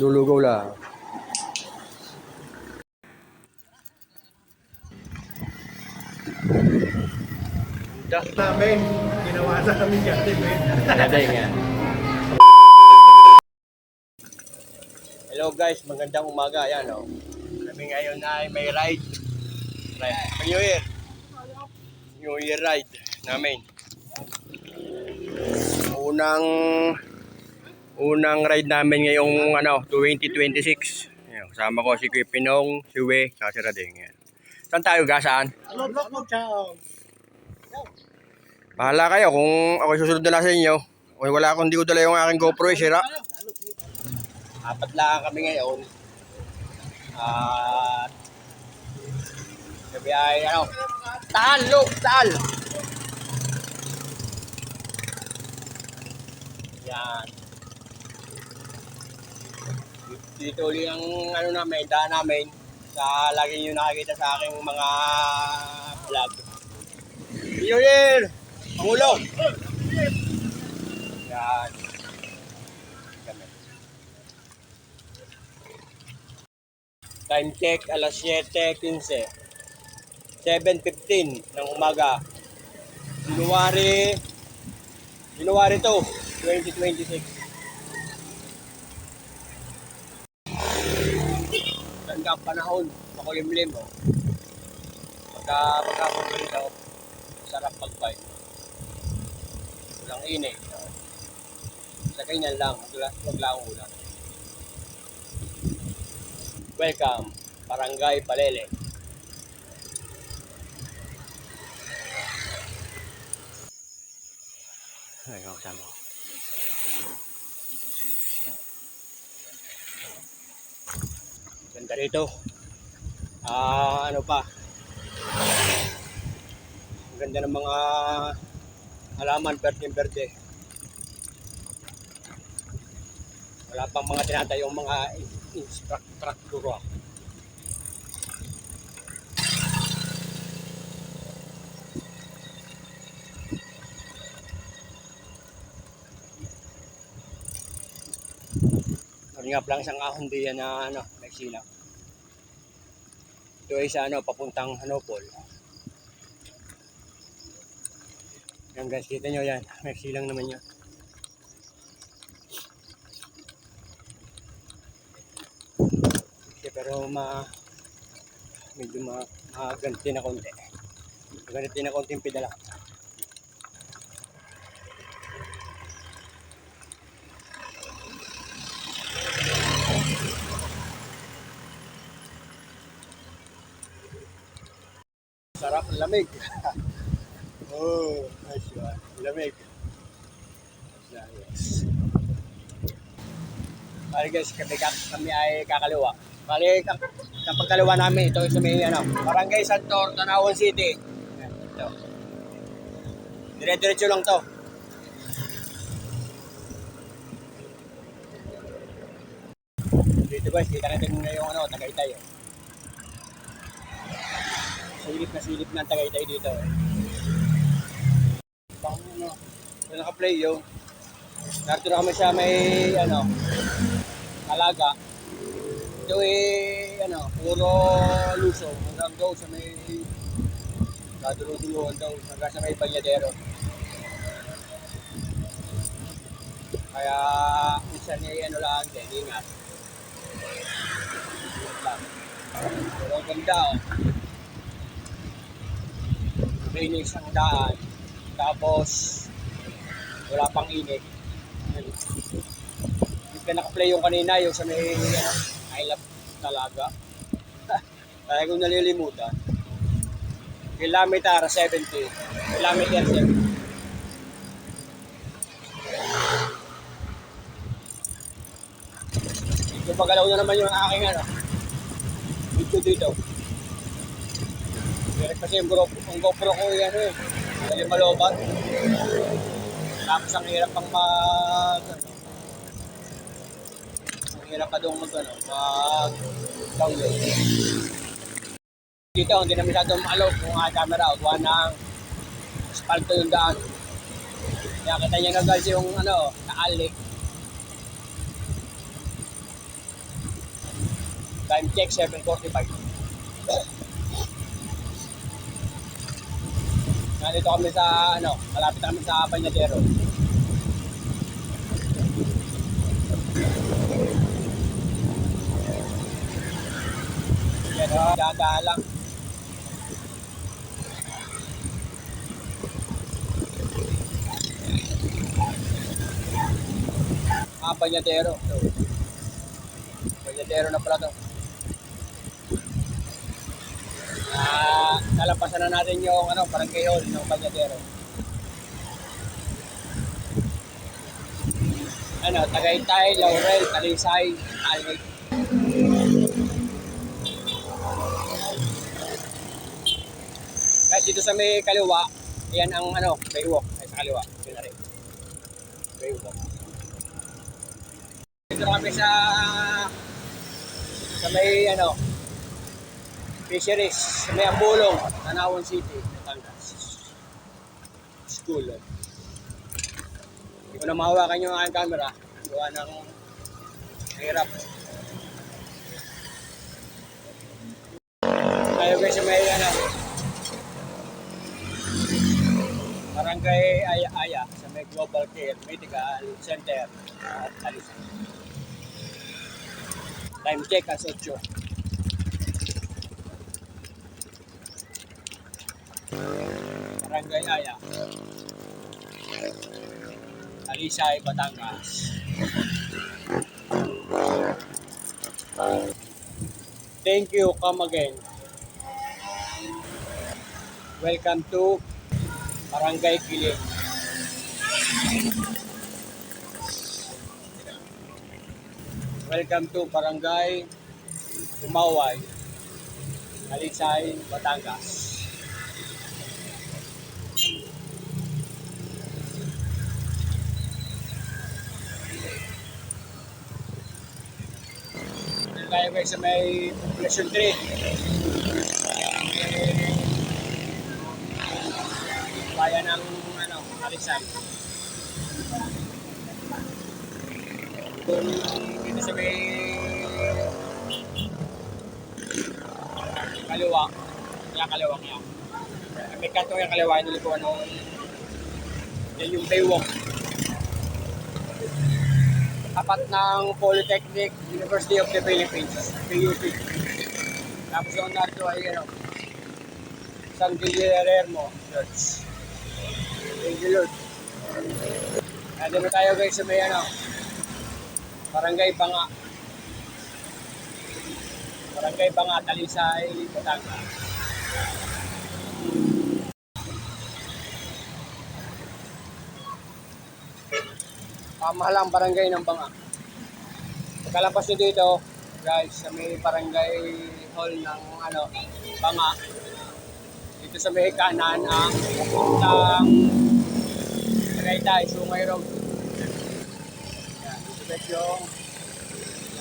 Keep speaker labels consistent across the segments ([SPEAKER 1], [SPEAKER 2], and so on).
[SPEAKER 1] Lulugaw lang.
[SPEAKER 2] Dak namin, ginawa sa kami dati, men.
[SPEAKER 1] Dating yan. Hello guys, magandang umaga. Ayan o. Kami ngayon ay may ride. New Year. New Year ride namin. Unang ride namin ngayong 2026. Ayan, kasama ko si Kuya Pinong, si We, saka si Rading. Ayan. Saan tayo? Saan?
[SPEAKER 2] Ano, ciao.
[SPEAKER 1] Bahala kayo kung ako susunod na lang sa inyo. O wala akong, hindi ko dala yung aking GoPro, sira. Apat lang kami ngayon. At sabi ay taal, look, taal. Yan. Dito ulit ang namin, daan namin sa lagi nyo nakikita sa aking mga vlog. New Year! Pangulo! Yan. Kami. Time check, alas 7:15. 7:15 ng umaga. January 2, 2026. Ganda ang panahon, makulimlim o. Pagkapunta daw, sarap mag-bike. Walang init. Sa ganyan lang, wag lang ulan. Welcome, Barangay Palele. Ay, kasama ko. Ganda rito. Ano pa? Ang ganda ng mga halaman, berde-berde. Wala pang mga tinatayong mga infrastruktura. Nga lang isang ahon diyan na may silang. Ito ay sa papuntang Hanopol. Yan guys, kita nyo yan. May silang naman yan. Pero medyo maganti na konti. Maganti na konti yung pedala. Sarap ang lamig. Oh, nice one. Lamig. Yes. Bali guys, kami ay kakaliwa. Bali, kapag kaliwa namin, ito sa may Barangay Santor, Tanawan City. Ito. Dire-diretso lang to. Dito guys, kita natin na yung Tagaytay. Silip na Tagaytay dito. Pang naka-play yung narito na kami sa may Alaga. Ito puro lusong hanggang daw sa may dadulong-dulungan daw hanggang sa may Banyadero. Kaya minsan lang din, ingat. Pero ang ganda Linis ang daan. Tapos wala pang init. Yung naka-play yung kanina, yung sa may I Love Talaga. Kaya kong nalilimutan. Kilometer 70. Kilometer 70. Ito pagalaw na naman yung aking dito. Kasi yung GoPro ko dali malobat. Tapos ang hirap pang ang hirap pa doon mag-download. Dito, hindi na masyadong maalog kung camera. Gawa ng asfalto yung daan. Kaya kita niya na guys yung naalik. Time check 7:45. Nandito kami sa malapit kami sa Banyadero. Yan o, dadaan lang. Banyadero. So, Banyadero na pala to. Nalampasan na natin yung barangay hall ng Banyadero. Tagaytay, Laurel, Talisay, Alay. Guys, dito sa may kaliwa, yan ang Baywalk. Ay, sa kaliwa, yun na rin. Baywalk. Dito kami sa may fisheries, sa may Ambulong, Tanawan City, Batangas. School. Hindi ko na mahawakan yung aking camera. Gawa ng hirap. Tayo guys sa may Barangay Aya sa may Global Care Medical Center at Talisay. Time check as 8. Barangay Aya, Talisay, Batangas. Thank you, come again. Welcome to Barangay Kiling. Welcome to Barangay Umaway, Talisay, Batangas. Tayo guys sa may population 3. Bayan ng Talisay. Dito sa may kaliwa. Kaliwa kaya. May kanto yung kaliwa yung nilikuan ng yan yung Baywalk. Tapat ng Polytechnic University of the Philippines, PUP. Tapos yung narito ay San Guillermo Church. Thank you Lord. Nandito tayo guys sa may Barangay Banga. Barangay Banga, Talisay, Batangas. Pamahalang barangay ng Banga. Pagkalapas nyo dito, guys, sa may barangay hall ng Banga. Dito sa may kanan ang papuntang Tagaytay, Sungay Road. Yan, dito guys yung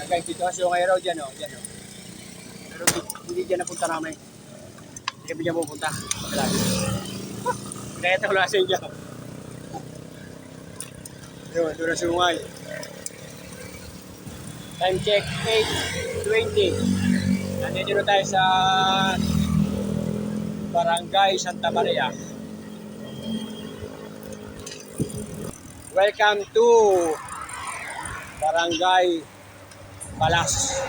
[SPEAKER 1] guys, dito sa Sungay Road dyan o. Pero hindi dyan napunta namin. Hindi kami dyan pupunta. Kaya ito kulasin dyan. Yun, doon na sungay. Time check 8:20. Nandito na tayo sa Barangay Santa Maria. Welcome to Barangay Balas.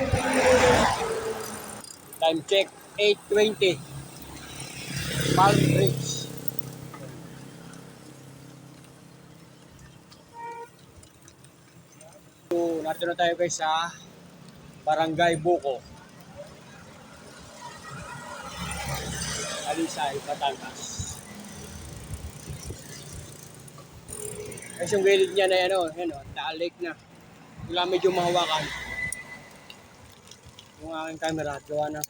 [SPEAKER 1] Time check 8:20. Mount Bridge. Narito na tayo guys sa Barangay Buko, Talisay, Batangas. Kasi yung gilid niya na Taal Lake na. Wala medyo mahawakan. Yung aking camera, gawa na.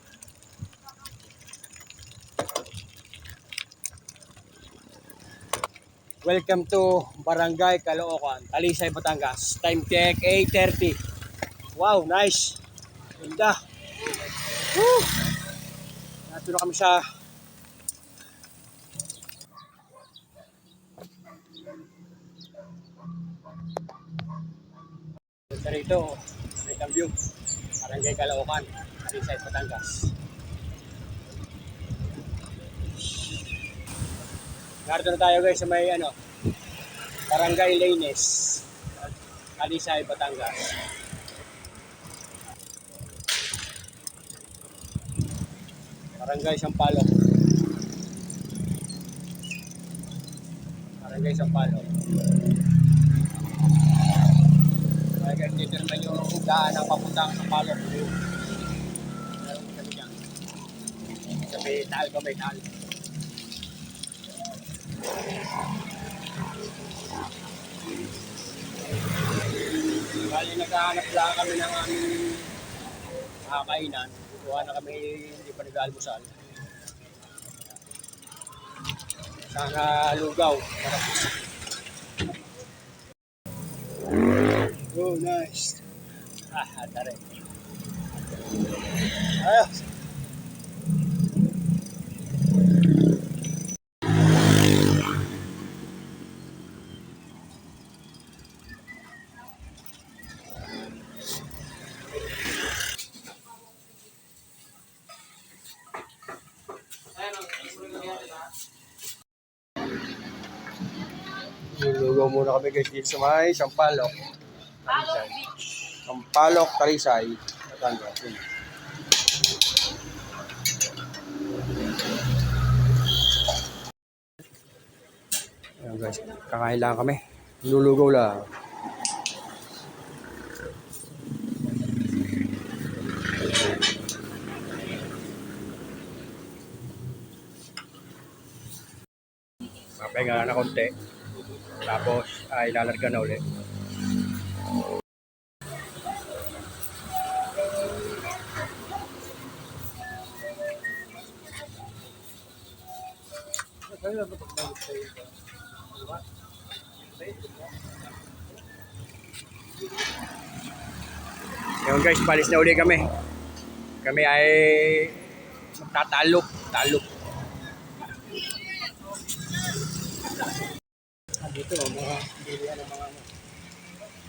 [SPEAKER 1] Welcome to Barangay Caloocan, Talisay, Batangas. Time check 8:30. Wow, nice. Ganda. Woo! Nato na kami sa rito. May view. Barangay Caloocan. Talisay, Batangas. Narito na tayo guys sa may Barangay Laines, Talisay, Batangas. Barangay Sampaloc. Barangay Sampaloc. Kaya dito naman yung daan ng papuntang Sampaloc. Meron kami dyan. Sabi taal ka may taal. Bali naghahanap lang kami ng aming kainan. Kuha na kami, hindi pa nag-almusal. Sana lugaw. Oh, nice. Tara. Ayos. Lugaw muna kami guys dito sa may Sampaloc. Sampaloc, Talisay. Batangas. Ayan guys, kakain lang kami. Lulugaw lang. Mapahinga na konti. Tapos ay lalarga na ulit. Ngayon guys, palis na uli kami. Kami ay magtatalok. Talok. Dito, mga bilihan ng mga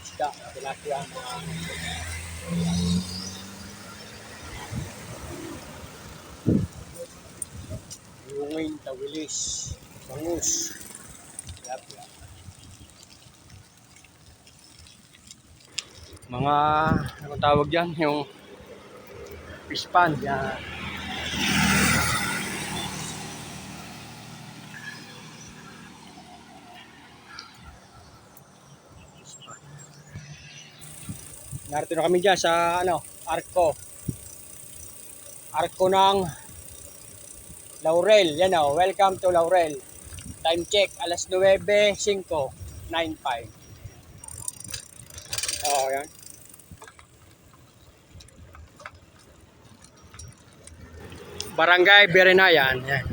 [SPEAKER 1] isda, tilapia, mga lungin, tawilis, bangus, tilapia. Mga, ano tawag dyan, yung fish pan, yan. Narito na kami dyan sa Arco. Arco ng Laurel. Yan o, welcome to Laurel. Time check, alas 9:05:95. Oo, yan. Barangay Berenayan. Yan.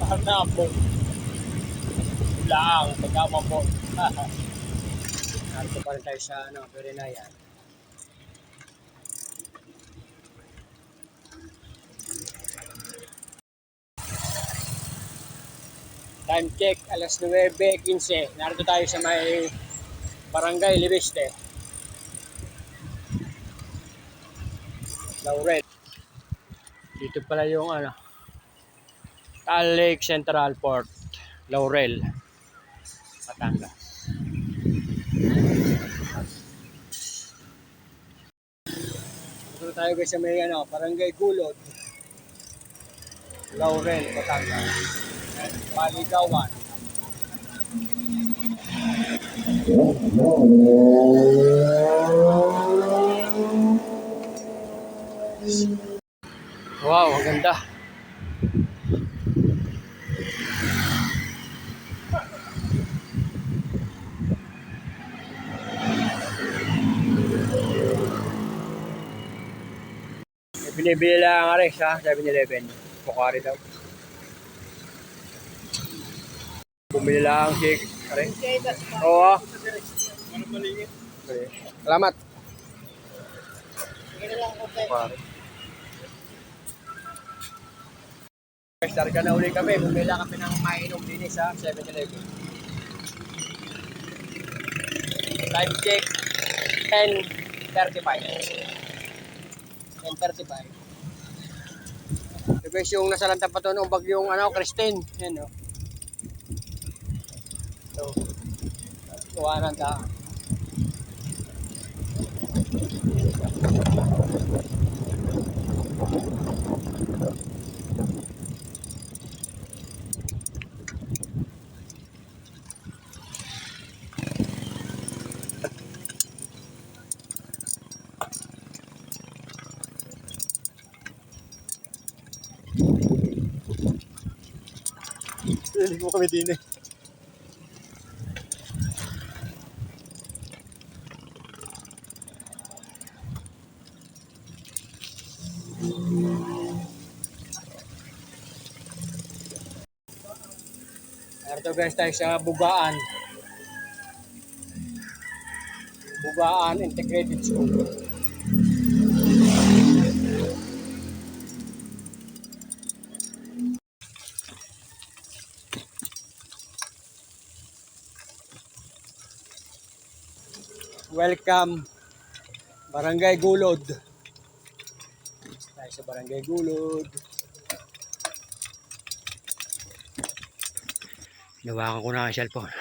[SPEAKER 1] Pagkapon. Lang, pagkapon. Narito pa rin tayo sa Berenayan. Time check, alas 9:15. Narito tayo sa may Barangay Libiste. Laurel. Dito pala yung Taal Lake Central Port. Laurel. Batangas. Dito tayo guys sa may Barangay Gulod. Laurel, Batangas. Paligawan. Wow, ang ganda. Binibili lang nga rin sa 7-Eleven. Pukari daw. Bumili lang si Kare. Oo. Salamat. Pukari. Starga na uli kami. Bumili lang kami ng mainom din sa 7-Eleven. Time check 10:35. 10:35. So guys, yung nasa lantang pa to nung bagyong Christine. Yan o. So, kuhanan ta. Hindi mo kami din eh. Ito guys tayo sa Bugaan. Bugaan Integrated School. Welcome Barangay Gulod. Tayo sa Barangay Gulod. Nawakan ko na ang cellphone.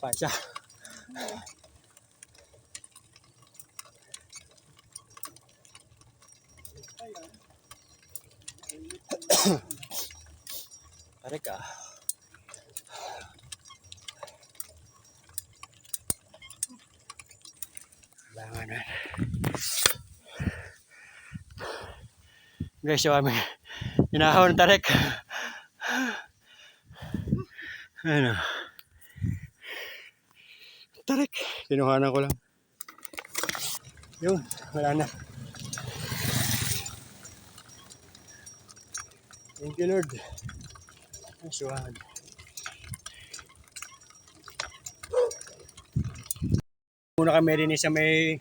[SPEAKER 1] Pasya. Tarik ah. Bangan na. Guys, yung kami inahon tarik. Ano? Tarik. Kinuhanan ko lang. Yun, wala na. Thank you Lord. Suwan. Muna kami rin sa may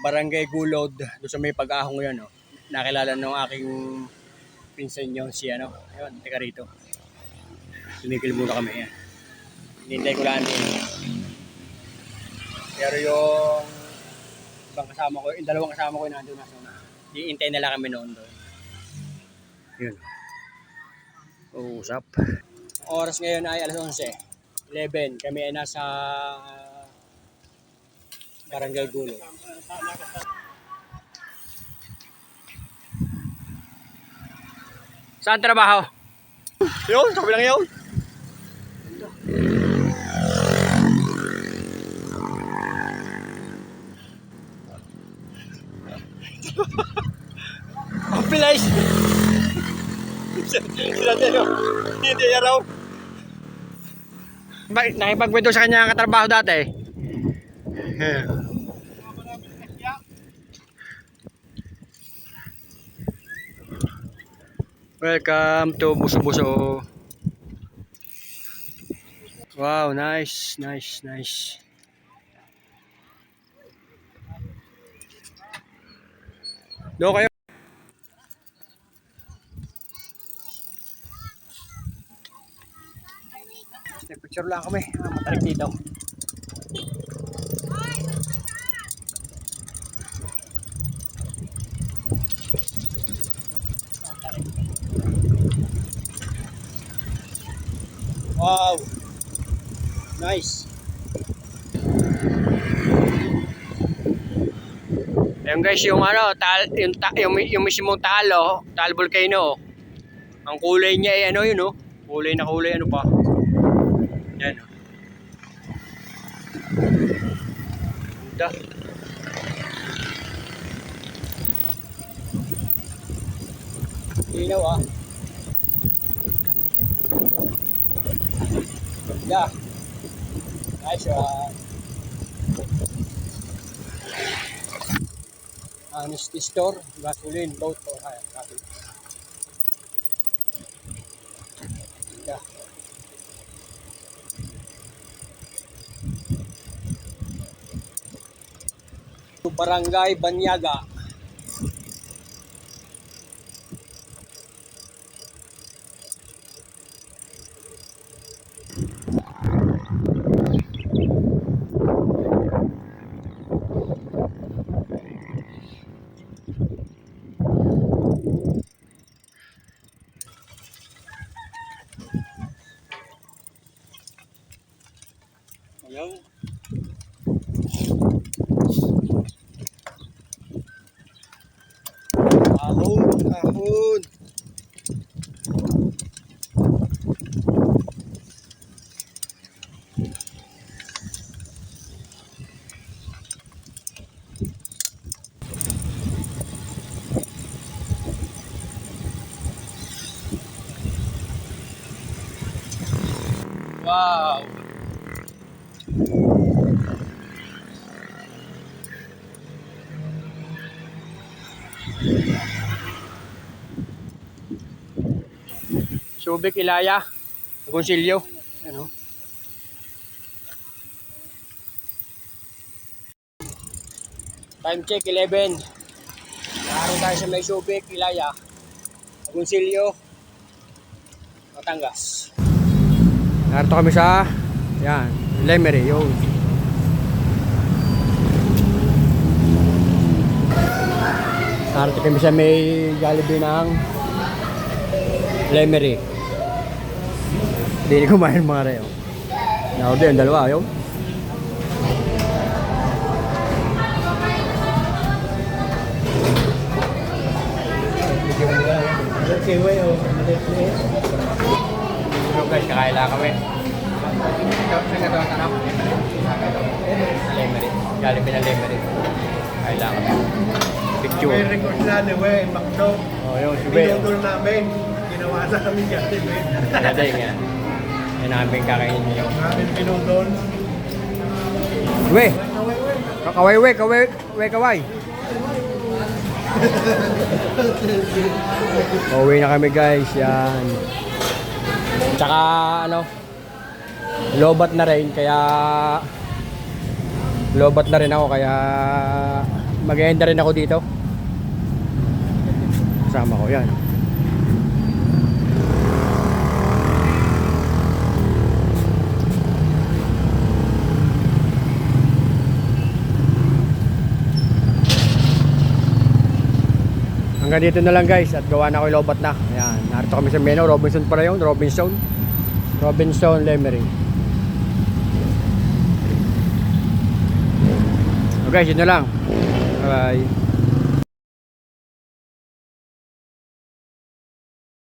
[SPEAKER 1] Barangay Gulod, doon sa may pag-ahong yan. Oh. Nakilala ng aking pinsan yun, si ayun, teka rito. Tumigil muna kami yan. Hinintay ko lang din. Pero yung ibang kasama ko, yung dalawang kasama ko yung nandun nasa una. Hintay na lang kami noon doon. Yun. Uusap. Oras ngayon ay alas 11. 11. Kami ay nasa Barangay Gulod. Saan trabaho? Yun, sabi lang yun. Kapilay! Sila din, hindi niya raw. Nakipagkwento sa kanya ang katrabaho dati. Welcome to Buso-Buso. Wow, nice, nice, nice. Do kayo. Picture lang kami. Matarik dito. Wow. Nice. Ayun guys, yung yung mismong Taal Volcano. Ang kulay niya ay yun oh. Kulay na kulay pa. Yan oh. Ganda. Tinaw ah. Yeah. Nice one. Honesty store, gasoline, boat or hire. Copy. Yeah. Barangay Banyaga. Ayan. Ahon, ahon. Wow. Subic, Ilaya, Agoncillo. Ano? Time check 11. Naroon tayo sa may Subic, Ilaya, Agoncillo, Batangas. Narito kami sa yan, Lemery, yun. Narito kami sa may Jollibee ng Lemery. Hindi kumain mga reo. Na-order yung dalawa, yun. So guys, kakain lang kami. Saan ka doon, anak? Lemery. Jollibee na Lemery. Kakain lang kami. Picture.
[SPEAKER 2] May record na ni Wayne Macdo.
[SPEAKER 1] Oh, yung sube.
[SPEAKER 2] Pinutol namin. Ginawa sa kami dyan.
[SPEAKER 1] Ganda nga. Yan namin kakainin niyo.
[SPEAKER 2] Namin pinutol.
[SPEAKER 1] We! Kakaway, we! Kaway! Pauwi na kami guys, yan. Tsaka ano, lobat na rin, kaya lobat na rin ako, kaya mag-e-end na rin ako dito. Kasama ko yan. Hanggang dito na lang guys, at gawa na ako yung lobat na. Ayan, narito kami sa Meno, Robinson pala yun, Robinson Lemery. So guys, yun na lang. Bye bye.